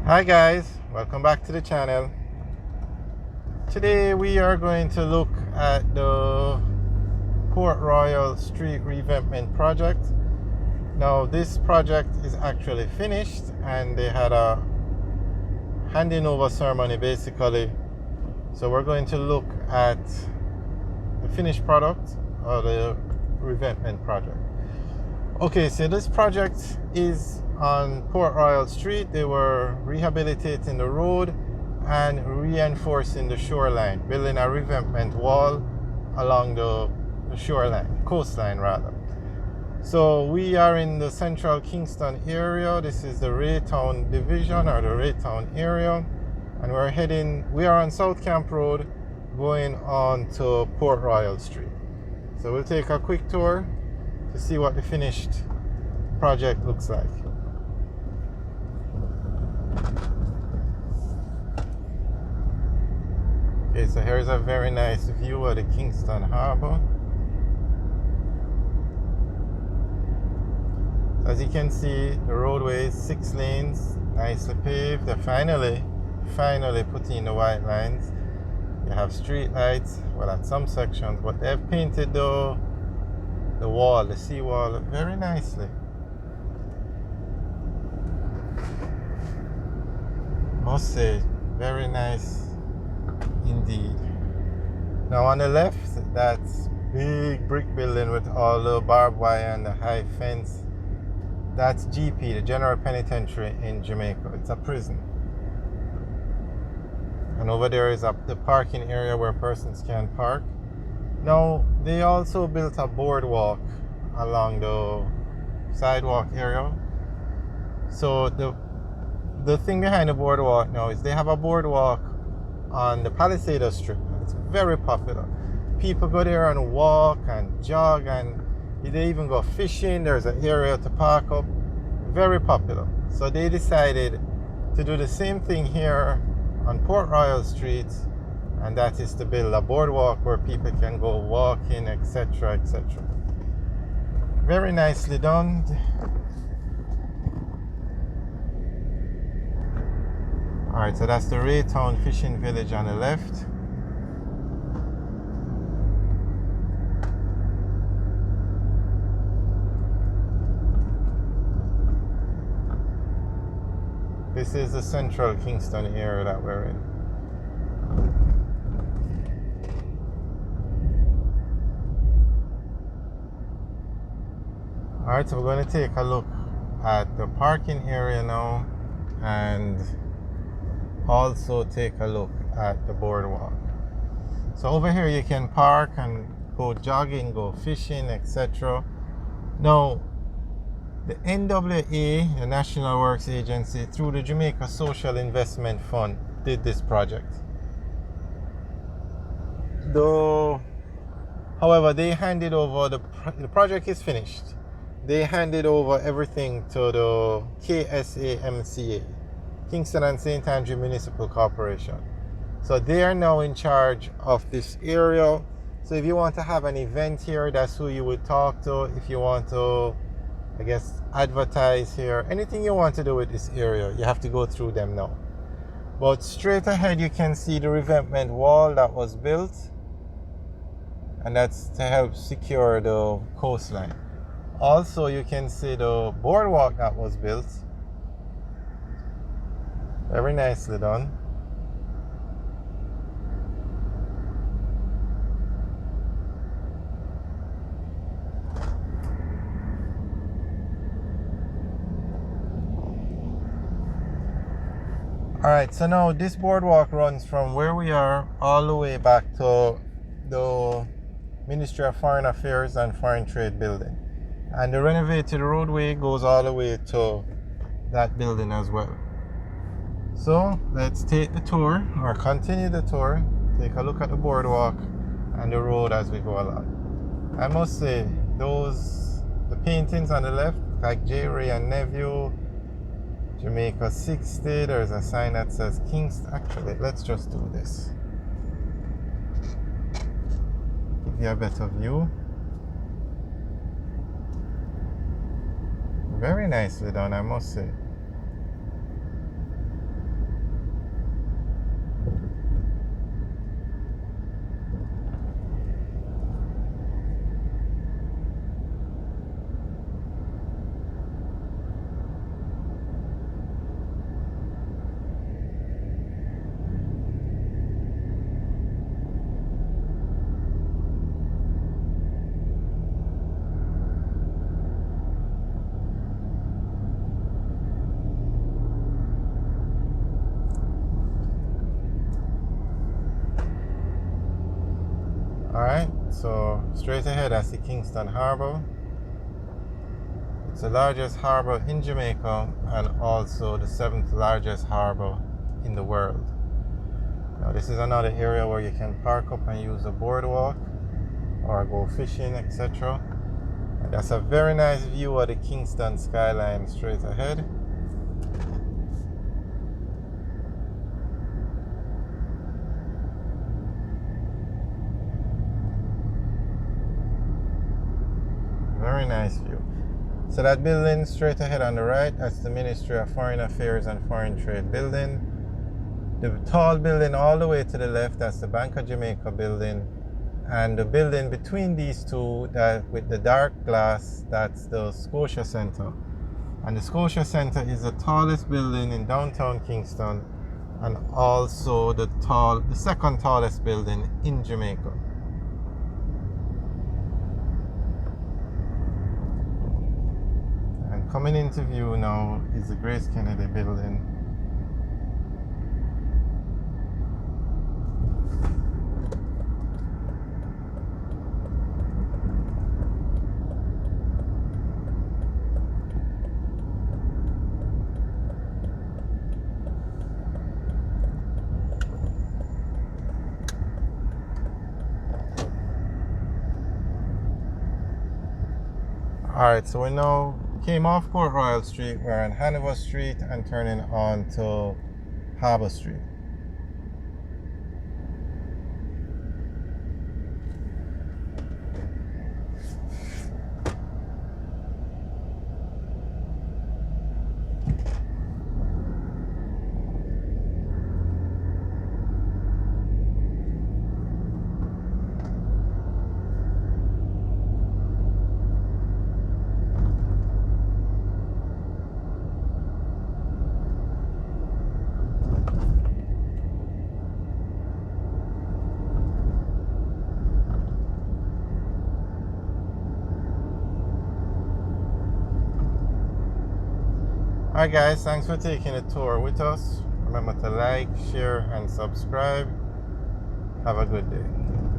Hi guys, welcome back to the channel. Today we are going to look at the Port Royal Street Revampment project. Now this project is actually finished and they had a handing over ceremony basically. So we're going to look at the finished product of the revampment project. Okay, so this project is on Port Royal Street. They were rehabilitating the road and reinforcing the shoreline, building a revampment wall along the shoreline, coastline rather. So we are in the central Kingston area. This is the Raytown division or the Raytown area, and we are on South Camp Road going on to Port Royal Street. So we'll take a quick tour to see what the finished project looks like. Okay, so here's a very nice view of the Kingston Harbour. As you can see, the roadway is 6 lanes, nicely paved. They're finally putting in the white lines. You have street lights, well at some sections, but they've painted the wall, the seawall, very nicely. Must say, very nice indeed. Now on the left, that's big brick building with all the barbed wire and the high fence. That's GP, the General Penitentiary in Jamaica. It's a prison. And over there is the parking area where persons can park. Now, they also built a boardwalk along the sidewalk area. So the thing behind the boardwalk now is they have a boardwalk on the Palisades Strip. It's very popular. People go there and walk and jog, and they even go fishing. There's an area to park up. Very popular. So they decided to do the same thing here on Port Royal Street, and that is to build a boardwalk where people can go walking, etc., etc. Very nicely done. Alright, so that's the Raytown Fishing Village on the left. This is the central Kingston area that we're in. Alright, so we're going to take a look at the parking area now and also take a look at the boardwalk. So over here you can park and go jogging, go fishing, etc. Now, the NWA, the National Works Agency, through the Jamaica Social Investment Fund, did this project. Though, however, they handed over the project is finished. They handed over everything to the KSAMCA, Kingston and St. Andrew Municipal Corporation. So they are now in charge of this area. So if you want to have an event here, that's who you would talk to. If you want to, I guess, advertise here, anything you want to do with this area, you have to go through them now. But straight ahead you can see the revampment wall that was built, and that's to help secure the coastline. Also you can see the boardwalk that was built. Very nicely done. Alright, so now this boardwalk runs from where we are all the way back to the Ministry of Foreign Affairs and Foreign Trade building. And the renovated roadway goes all the way to that building as well. So let's take the tour, or continue the tour, take a look at the boardwalk and the road as we go along. I must say, the paintings on the left, like J. Ray and Nephew, Jamaica 60, there's a sign that says Kingston. Actually, let's just do this. Give you a better view. Very nicely done, I must say. Alright, so straight ahead I see Kingston Harbour. It's the largest harbour in Jamaica and also the 7th largest harbour in the world. Now this is another area where you can park up and use a boardwalk or go fishing, etc. And that's a very nice view of the Kingston skyline straight ahead. Very nice view. So that building straight ahead on the right, that's the Ministry of Foreign Affairs and Foreign Trade building. The tall building all the way to the left, that's the Bank of Jamaica building. And the building between these two, that with the dark glass, that's the Scotia Center. And the Scotia Center is the tallest building in downtown Kingston and also the second tallest building in Jamaica. And coming into view now is the Grace Kennedy building. Alright, so we now came off Port Royal Street, we're on Hanover Street and turning on to Harbour Street. Alright guys, thanks for taking a tour with us. Remember to like, share and subscribe. Have a good day.